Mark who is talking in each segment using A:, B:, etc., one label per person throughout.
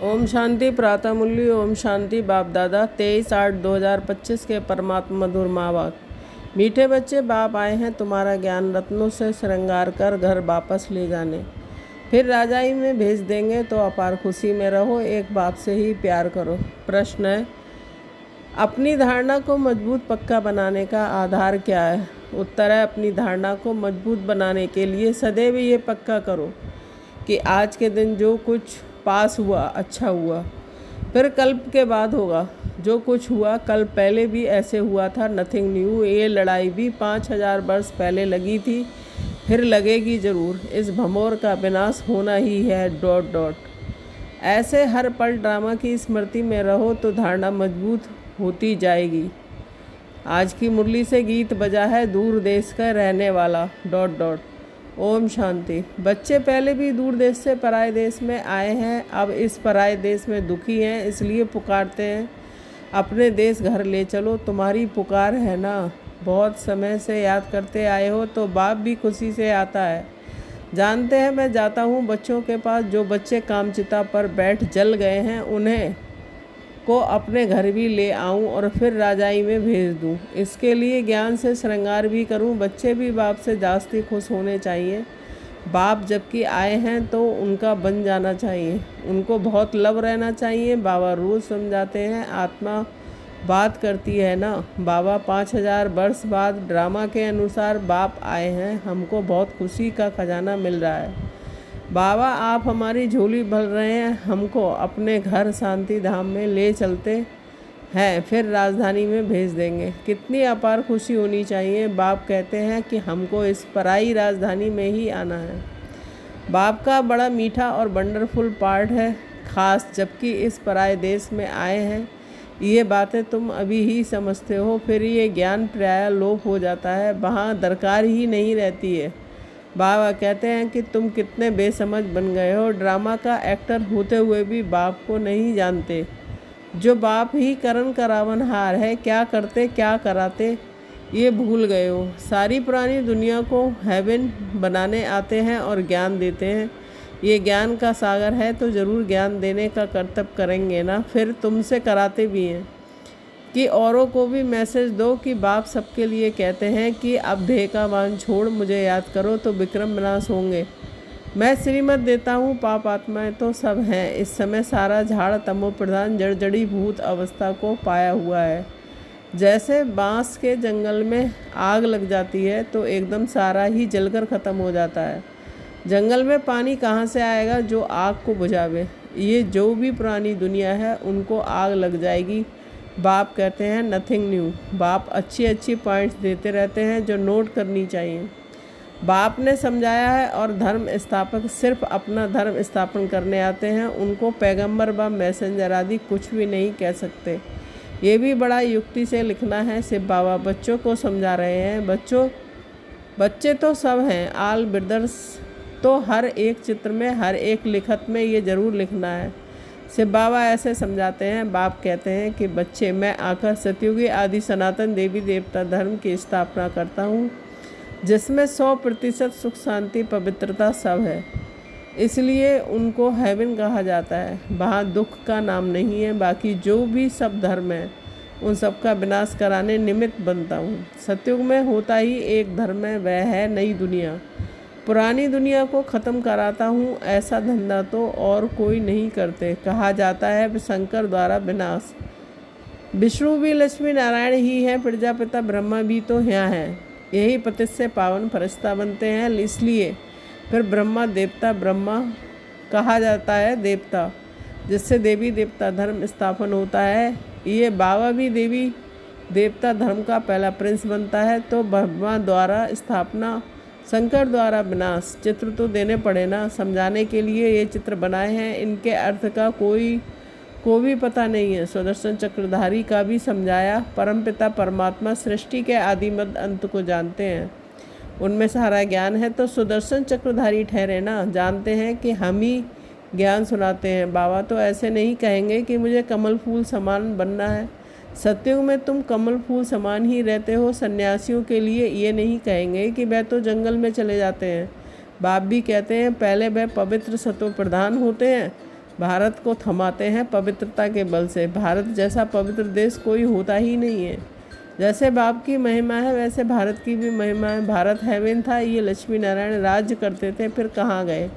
A: ओम शांति प्रातः मूल्य। ओम शांति बाप दादा 23/8/2025 के परमात्मा मधुर माँ बाप। मीठे बच्चे, बाप आए हैं तुम्हारा ज्ञान रत्नों से श्रृंगार कर घर वापस ले जाने। फिर राजाई में भेज देंगे तो अपार खुशी में रहो, एक बाप से ही प्यार करो। प्रश्न है, अपनी धारणा को मजबूत पक्का बनाने का आधार क्या है? उत्तर है, अपनी धारणा को मजबूत बनाने के लिए सदैव ये पक्का करो कि आज के दिन जो कुछ पास हुआ अच्छा हुआ, फिर कल्प के बाद होगा। जो कुछ हुआ कल पहले भी ऐसे हुआ था, नथिंग न्यू। ये लड़ाई भी 5000 वर्ष पहले लगी थी, फिर लगेगी ज़रूर। इस भमोर का विनाश होना ही है ... ऐसे हर पल ड्रामा की स्मृति में रहो तो धारणा मजबूत होती जाएगी। आज की मुरली से गीत बजा है, दूर देश का रहने वाला ... ओम शांति। बच्चे पहले भी दूर देश से पराए देश में आए हैं, अब इस पराए देश में दुखी हैं, इसलिए पुकारते हैं अपने देश घर ले चलो। तुम्हारी पुकार है ना, बहुत समय से याद करते आए हो तो बाप भी खुशी से आता है। जानते हैं मैं जाता हूँ बच्चों के पास, जो बच्चे कामचिता पर बैठ जल गए हैं उन्हें को अपने घर भी ले आऊं और फिर राजाई में भेज दूं। इसके लिए ज्ञान से श्रृंगार भी करूं। बच्चे भी बाप से जास्ती खुश होने चाहिए। बाप जबकि आए हैं तो उनका बन जाना चाहिए, उनको बहुत लव रहना चाहिए। बाबा रोज़ समझाते हैं, आत्मा बात करती है ना। बाबा 5000 वर्ष बाद ड्रामा के अनुसार बाप आए हैं, हमको बहुत खुशी का खजाना मिल रहा है। बाबा आप हमारी झोली भर रहे हैं, हमको अपने घर शांति धाम में ले चलते हैं, फिर राजधानी में भेज देंगे। कितनी अपार खुशी होनी चाहिए। बाप कहते हैं कि हमको इस पराई राजधानी में ही आना है। बाप का बड़ा मीठा और वंडरफुल पार्ट है ख़ास, जबकि इस पराए देश में आए हैं। ये बातें तुम अभी ही समझते हो, फिर ये ज्ञान प्रायः लोप हो जाता है, वहाँ दरकार ही नहीं रहती है। बाबा कहते हैं कि तुम कितने बेसमझ बन गए हो, ड्रामा का एक्टर होते हुए भी बाप को नहीं जानते। जो बाप ही करण करावनहार है, क्या करते क्या कराते ये भूल गए हो। सारी पुरानी दुनिया को हेवन बनाने आते हैं और ज्ञान देते हैं। ये ज्ञान का सागर है तो ज़रूर ज्ञान देने का कर्तव्य करेंगे ना, फिर तुमसे कराते भी हैं कि औरों को भी मैसेज दो कि बाप सबके लिए कहते हैं कि अब देह का मान छोड़ मुझे याद करो तो विक्रम विनाश होंगे। मैं श्रीमत देता हूँ, पाप आत्माएँ तो सब हैं। इस समय सारा झाड़ तमो प्रधान जड़ी भूत अवस्था को पाया हुआ है। जैसे बांस के जंगल में आग लग जाती है तो एकदम सारा ही जलकर ख़त्म हो जाता है। जंगल में पानी कहाँ से आएगा जो आग को बुझावे। ये जो भी पुरानी दुनिया है उनको आग लग जाएगी। बाप कहते हैं नथिंग न्यू। बाप अच्छी पॉइंट्स देते रहते हैं जो नोट करनी चाहिए। बाप ने समझाया है और धर्म स्थापक सिर्फ अपना धर्म स्थापन करने आते हैं, उनको पैगंबर व मैसेंजर आदि कुछ भी नहीं कह सकते। ये भी बड़ा युक्ति से लिखना है। शिव बाबा बच्चों को समझा रहे हैं, बच्चे तो सब हैं, आल ब्रदर्स तो हर एक चित्र में हर एक लिखत में ये ज़रूर लिखना है। शिव बाबा ऐसे समझाते हैं। बाप कहते हैं कि बच्चे, मैं आकर सतयुगी आदि सनातन देवी देवता धर्म की स्थापना करता हूँ, जिसमें 100% सुख शांति पवित्रता सब है, इसलिए उनको हेवन कहा जाता है। वहाँ दुख का नाम नहीं है। बाकी जो भी सब धर्म है उन सब का विनाश कराने निमित्त बनता हूँ। सतयुग में होता ही एक धर्म है, वह है नई दुनिया। पुरानी दुनिया को ख़त्म कराता हूँ, ऐसा धंधा तो और कोई नहीं करते। कहा जाता है शंकर द्वारा विनाश। विष्णु भी लक्ष्मी नारायण ही है, प्रजापिता ब्रह्मा भी तो यहाँ हैं। यही पतित से पावन फरिश्ता बनते हैं, इसलिए फिर ब्रह्मा देवता ब्रह्मा कहा जाता है देवता, जिससे देवी देवता धर्म स्थापन होता है। ये बाबा भी देवी देवता धर्म का पहला प्रिंस बनता है। तो ब्रह्मा द्वारा स्थापना, शंकर द्वारा विनाश। चित्र तो देने पड़े ना, समझाने के लिए ये चित्र बनाए हैं। इनके अर्थ का को भी पता नहीं है। सुदर्शन चक्रधारी का भी समझाया। परमपिता परमात्मा सृष्टि के आदि मध्य अंत को जानते हैं, उनमें सारा ज्ञान है तो सुदर्शन चक्रधारी ठहरे ना। जानते हैं कि हम ही ज्ञान सुनाते हैं। बाबा तो ऐसे नहीं कहेंगे कि मुझे कमल फूल समान बनना है। सत्युग में तुम कमल फूल समान ही रहते हो। सन्यासियों के लिए ये नहीं कहेंगे कि वह तो जंगल में चले जाते हैं। बाप भी कहते हैं पहले वह पवित्र सत्व प्रधान होते हैं, भारत को थमाते हैं पवित्रता के बल से। भारत जैसा पवित्र देश कोई होता ही नहीं है। जैसे बाप की महिमा है वैसे भारत की भी महिमा है। भारत हेवन था, ये लक्ष्मी नारायण राज्य करते थे, फिर कहाँ गए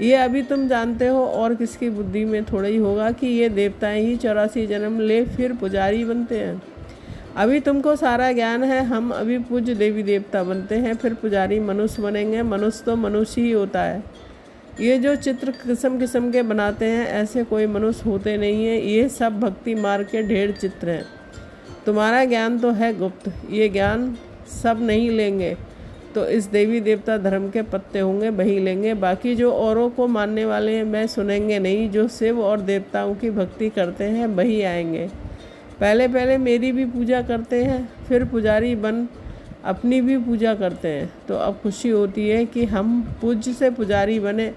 A: ये अभी तुम जानते हो। और किसकी बुद्धि में थोड़ा ही होगा कि ये देवताएं ही 84 जन्म ले फिर पुजारी बनते हैं। अभी तुमको सारा ज्ञान है। हम अभी पूज्य देवी देवता बनते हैं, फिर पुजारी मनुष्य बनेंगे। मनुष्य तो मनुष्य ही होता है। ये जो चित्र किस्म किस्म के बनाते हैं, ऐसे कोई मनुष्य होते नहीं हैं। ये सब भक्ति मार्ग के ढेर चित्र हैं। तुम्हारा ज्ञान तो है गुप्त, ये ज्ञान सब नहीं लेंगे तो इस देवी देवता धर्म के पत्ते होंगे, वही लेंगे। बाकी जो औरों को मानने वाले हैं वह सुनेंगे नहीं। जो शिव और देवताओं की भक्ति करते हैं वही आएंगे। पहले पहले मेरी भी पूजा करते हैं, फिर पुजारी बन अपनी भी पूजा करते हैं। तो अब खुशी होती है कि हम पूज्य से पुजारी बने,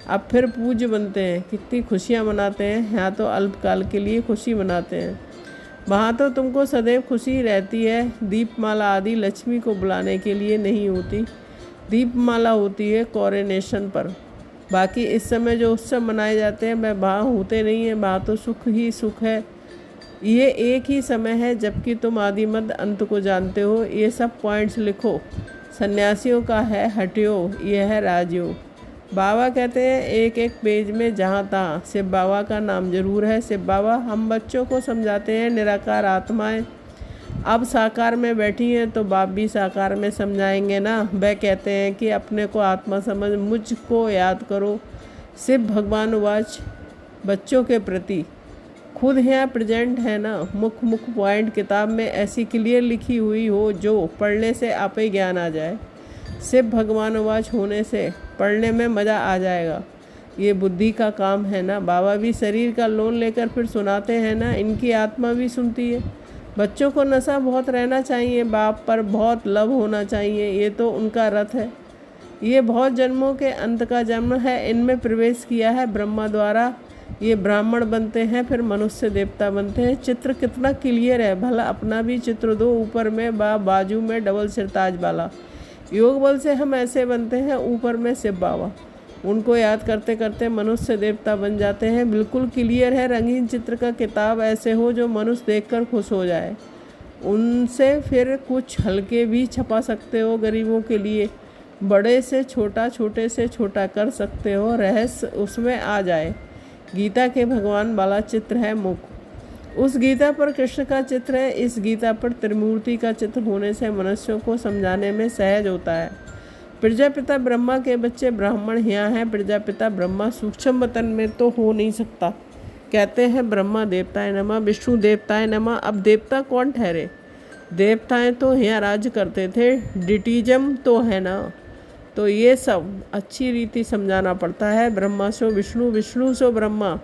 A: अब फिर पूज्य बनते हैं। कितनी खुशियाँ मनाते हैं। यहाँ तो अल्पकाल के लिए खुशी मनाते हैं, वहाँ तो तुमको सदैव खुशी रहती है। दीपमाला आदि लक्ष्मी को बुलाने के लिए नहीं होती, दीपमाला होती है कोरोनेशन पर। बाकी इस समय जो उत्सव मनाए जाते हैं वह वहाँ होते नहीं हैं। वहाँ तो सुख ही सुख है। ये एक ही समय है जबकि तुम आदि मध्य अंत को जानते हो। ये सब पॉइंट्स लिखो। सन्यासियों का है हठयोग, ये है राजयोग। बाबा कहते हैं एक एक पेज में जहाँ तहाँ शिव बाबा का नाम जरूर है। शिव बाबा हम बच्चों को समझाते हैं निराकार आत्माएं अब साकार में बैठी हैं, तो बाप भी साकार में समझाएंगे ना। वह कहते हैं कि अपने को आत्मा समझ मुझको याद करो। शिव भगवान वाच बच्चों के प्रति खुद यहाँ प्रेजेंट है ना। मुख मुख पॉइंट किताब में ऐसी क्लियर लिखी हुई हो जो पढ़ने से आप ही ज्ञान आ जाए। शिव भगवान वाच होने से पढ़ने में मज़ा आ जाएगा। ये बुद्धि का काम है ना। बाबा भी शरीर का लोन लेकर फिर सुनाते हैं ना। इनकी आत्मा भी सुनती है। बच्चों को नशा बहुत रहना चाहिए, बाप पर बहुत लव होना चाहिए, ये तो उनका रथ है। ये बहुत जन्मों के अंत का जन्म है, इनमें प्रवेश किया है ब्रह्मा द्वारा। ये ब्राह्मण बनते हैं, फिर मनुष्य देवता बनते हैं। चित्र कितना क्लियर है, भला अपना भी चित्र दो। ऊपर में बाजू में डबल सिरताज वाला। योग बल से हम ऐसे बनते हैं, ऊपर में शिव बाबा। उनको याद करते करते मनुष्य देवता बन जाते हैं। बिल्कुल क्लियर है। रंगीन चित्र का किताब ऐसे हो जो मनुष्य देखकर खुश हो जाए। उनसे फिर कुछ हल्के भी छपा सकते हो गरीबों के लिए। बड़े से छोटा, छोटे से छोटा कर सकते हो, रहस्य उसमें आ जाए। गीता के भगवान वाला चित्र है मुख, उस गीता पर कृष्ण का चित्र है। इस गीता पर त्रिमूर्ति का चित्र होने से मनुष्यों को समझाने में सहज होता है। प्रजापिता ब्रह्मा के बच्चे ब्राह्मण यहाँ हैं। प्रजापिता ब्रह्मा सूक्ष्म वतन में तो हो नहीं सकता। कहते हैं ब्रह्मा देवताएं नमः, विष्णु देवताएं नमः। अब देवता कौन ठहरे? देवताएं तो यहाँ राज्य करते थे, डिटिज्म तो है ना। तो ये सब अच्छी रीति समझाना पड़ता है। ब्रह्मा सो विष्णु, विष्णु सो ब्रह्मा,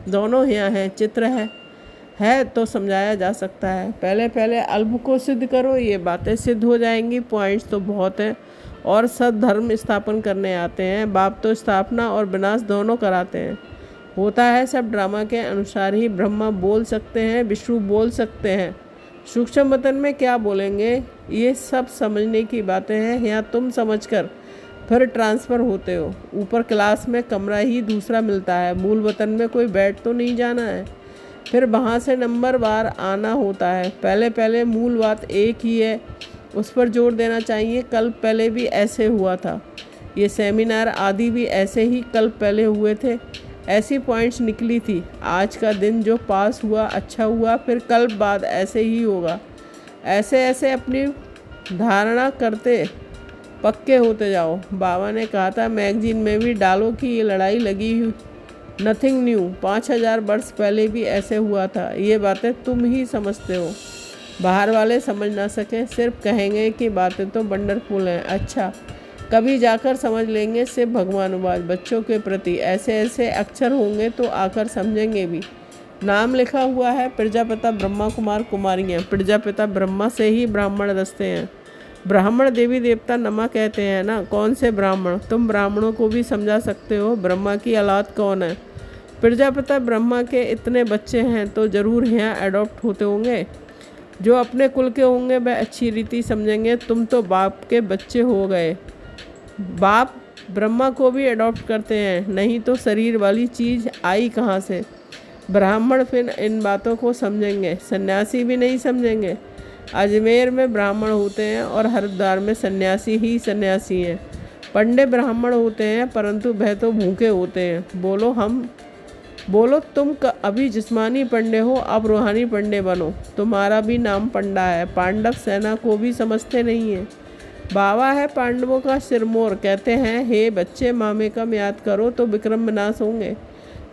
A: दोनों यहाँ हैं। चित्र है तो समझाया जा सकता है। पहले पहले अल्प को सिद्ध करो, ये बातें सिद्ध हो जाएंगी। पॉइंट्स तो बहुत हैं और सद्धर्म स्थापन करने आते हैं। बाप तो स्थापना और विनाश दोनों कराते हैं। होता है सब ड्रामा के अनुसार ही। ब्रह्मा बोल सकते हैं, विष्णु बोल सकते हैं, सूक्ष्म वतन में क्या बोलेंगे, ये सब समझने की बातें हैं। यहाँ तुम समझकर फिर ट्रांसफ़र होते हो। ऊपर क्लास में कमरा ही दूसरा मिलता है, मूल वतन में कोई बैठ तो नहीं जाना है। फिर वहाँ से नंबर बार आना होता है। पहले पहले मूल बात एक ही है, उस पर जोर देना चाहिए। कल पहले भी ऐसे हुआ था। ये सेमिनार आदि भी ऐसे ही कल पहले हुए थे। ऐसी पॉइंट्स निकली थी। आज का दिन जो पास हुआ अच्छा हुआ, फिर कल बाद ऐसे ही होगा। ऐसे ऐसे अपनी धारणा करते पक्के होते जाओ। बाबा ने कहा था मैगजीन में भी डालो कि ये लड़ाई लगी हुई नथिंग न्यू, 5000 वर्ष पहले भी ऐसे हुआ था। ये बातें तुम ही समझते हो, बाहर वाले समझ ना सकें, सिर्फ कहेंगे कि बातें तो वंडरफुल हैं। अच्छा, कभी जाकर समझ लेंगे। सिर्फ भगवानुवाद बच्चों के प्रति ऐसे ऐसे अक्षर होंगे तो आकर समझेंगे भी। नाम लिखा हुआ है प्रजापिता ब्रह्मा कुमार कुमारियाँ। प्रजापिता ब्रह्मा से ही ब्राह्मण रचते हैं। ब्राह्मण देवी देवता नमा कहते हैं ना। कौन से ब्राह्मण? तुम ब्राह्मणों को भी समझा सकते हो। ब्रह्मा की औलाद कौन है? प्रजापिता ब्रह्मा के इतने बच्चे हैं तो ज़रूर यहाँ अडॉप्ट होते होंगे। जो अपने कुल के होंगे वह अच्छी रीति समझेंगे। तुम तो बाप के बच्चे हो गए। बाप ब्रह्मा को भी अडॉप्ट करते हैं, नहीं तो शरीर वाली चीज़ आई कहाँ से। ब्राह्मण फिर इन बातों को समझेंगे, सन्यासी भी नहीं समझेंगे। अजमेर में ब्राह्मण होते हैं और हरिद्वार में सन्यासी ही सन्यासी हैं। पंडे ब्राह्मण होते हैं परंतु वह तो भूखे होते हैं। बोलो तुम अभी जिस्मानी पंडे हो, अब रूहानी पंडे बनो, तुम्हारा भी नाम पंडा है। पांडव सेना को भी समझते नहीं है। बाबा है पांडवों का सिरमौर, कहते हैं हे बच्चे मामे का याद करो तो विक्रम विनाश होंगे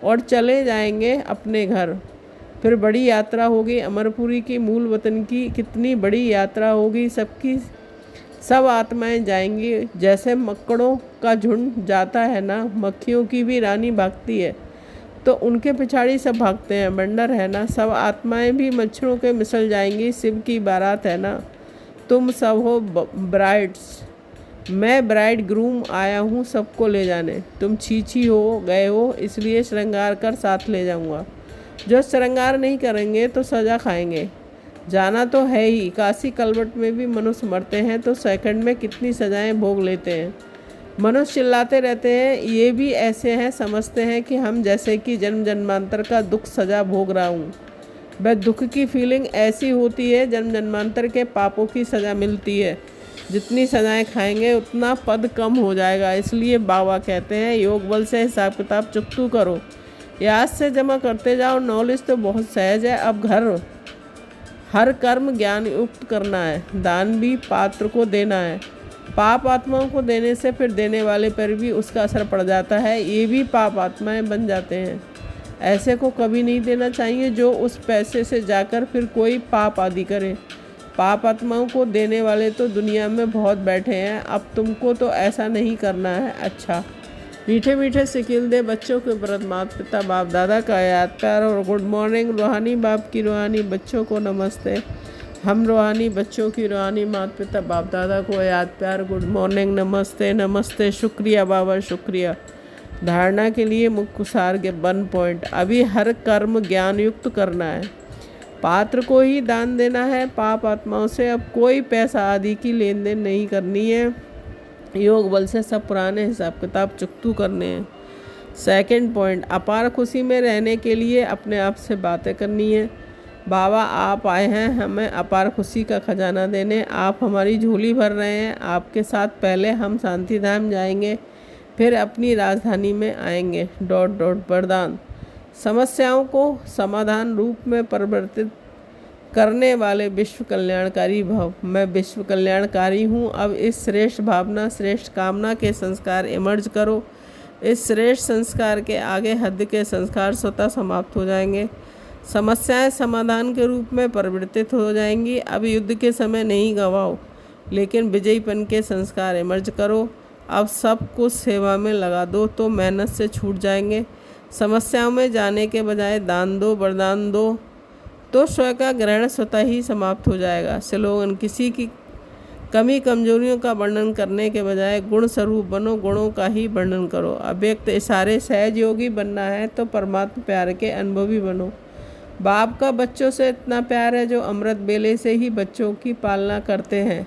A: और चले जाएंगे अपने घर। फिर बड़ी यात्रा होगी अमरपुरी की, मूल वतन की कितनी बड़ी यात्रा होगी। सब आत्माएं जाएंगी, जैसे मक्कड़ों का झुंड जाता है ना, मक्खियों की भी रानी भागती है तो उनके पिछाड़ी सब भागते हैं, बंडर है ना। सब आत्माएं भी मच्छरों के मिसल जाएंगी, शिव की बारात है ना। तुम सब हो ब्राइड्स, मैं ब्राइड ग्रूम आया हूँ सबको ले जाने। तुम छीछी हो गए हो, इसलिए श्रृंगार कर साथ ले जाऊँगा। जो श्रृंगार नहीं करेंगे तो सज़ा खाएंगे। जाना तो है ही, काशी कलवट में भी मनुष्य मरते हैं तो सेकंड में कितनी सजाएं भोग लेते हैं। मनुष्य चिल्लाते रहते हैं, ये भी ऐसे हैं, समझते हैं कि हम जैसे कि जन्म जन्मांतर का दुख सजा भोग रहा हूँ। वह दुख की फीलिंग ऐसी होती है, जन्म जन्मांतर के पापों की सज़ा मिलती है। जितनी सजाएं खाएंगे उतना पद कम हो जाएगा। इसलिए बाबा कहते हैं योग बल से हिसाब किताब चुकतू करो, याद से जमा करते जाओ। नॉलेज तो बहुत सहज है, अब हर कर्म ज्ञान युक्त करना है। दान भी पात्र को देना है। पाप आत्माओं को देने से फिर देने वाले पर भी उसका असर पड़ जाता है, ये भी पाप आत्माएं बन जाते हैं। ऐसे को कभी नहीं देना चाहिए जो उस पैसे से जाकर फिर कोई पाप आदि करे। पाप आत्माओं को देने वाले तो दुनिया में बहुत बैठे हैं, अब तुमको तो ऐसा नहीं करना है। अच्छा, मीठे मीठे सिकिल दे बच्चों के प्रति माता पिता बाप दादा का याद प्यार और गुड मॉर्निंग। रूहानी बाप की रूहानी बच्चों को नमस्ते। हम रूहानी बच्चों की रूहानी माता पिता बाप दादा को याद प्यार गुड मॉर्निंग, नमस्ते नमस्ते। शुक्रिया बाबा, शुक्रिया। धारणा के लिए मुख्य सार के 1 पॉइंट। अभी हर कर्म ज्ञान युक्त करना है, पात्र को ही दान देना है। पाप आत्माओं से अब कोई पैसा आदि की लेन देन नहीं करनी है। योग बल से सब पुराने हिसाब किताब चुकतू करने हैं। 2 पॉइंट, अपार खुशी में रहने के लिए अपने आप से बातें करनी है। बाबा आप आए हैं हमें अपार खुशी का खजाना देने, आप हमारी झोली भर रहे हैं। आपके साथ पहले हम शांति धाम जाएंगे, फिर अपनी राजधानी में आएंगे। ... वरदान, समस्याओं को समाधान रूप में परिवर्तित करने वाले विश्व कल्याणकारी भव। मैं विश्व कल्याणकारी हूँ। अब इस श्रेष्ठ भावना श्रेष्ठ कामना के संस्कार इमर्ज करो। इस श्रेष्ठ संस्कार के आगे हद के संस्कार स्वतः समाप्त हो जाएंगे। समस्याएं समाधान के रूप में परिवर्तित हो जाएंगी। अब युद्ध के समय नहीं गवाओ, लेकिन विजयीपन के संस्कार इमर्ज करो। अब सब कुछ सेवा में लगा दो तो मेहनत से छूट जाएंगे। समस्याओं में जाने के बजाय दान दो, वरदान दो तो स्वयं का ग्रहण स्वतः ही समाप्त हो जाएगा। स्लोगन, किसी की कमी कमजोरियों का वर्णन करने के बजाय गुण स्वरूप बनो, गुणों का ही वर्णन करो। अव्यक्त इशारे सहज योगी बनना है तो परमात्मा प्यार के अनुभवी बनो। बाप का बच्चों से इतना प्यार है जो अमृत बेले से ही बच्चों की पालना करते हैं।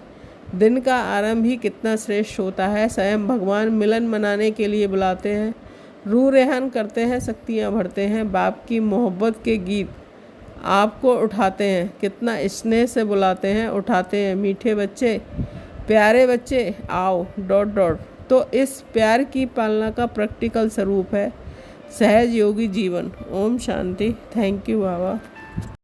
A: दिन का आरंभ ही कितना श्रेष्ठ होता है। स्वयं भगवान मिलन मनाने के लिए बुलाते हैं, रूह रेहान करते हैं, शक्तियाँ भरते हैं। बाप की मोहब्बत के गीत आपको उठाते हैं, कितना स्नेह से बुलाते हैं, उठाते हैं। मीठे बच्चे, प्यारे बच्चे आओ ... तो इस प्यार की पालना का प्रैक्टिकल स्वरूप है सहज योगी जीवन। ओम शांति। Thank you Baba.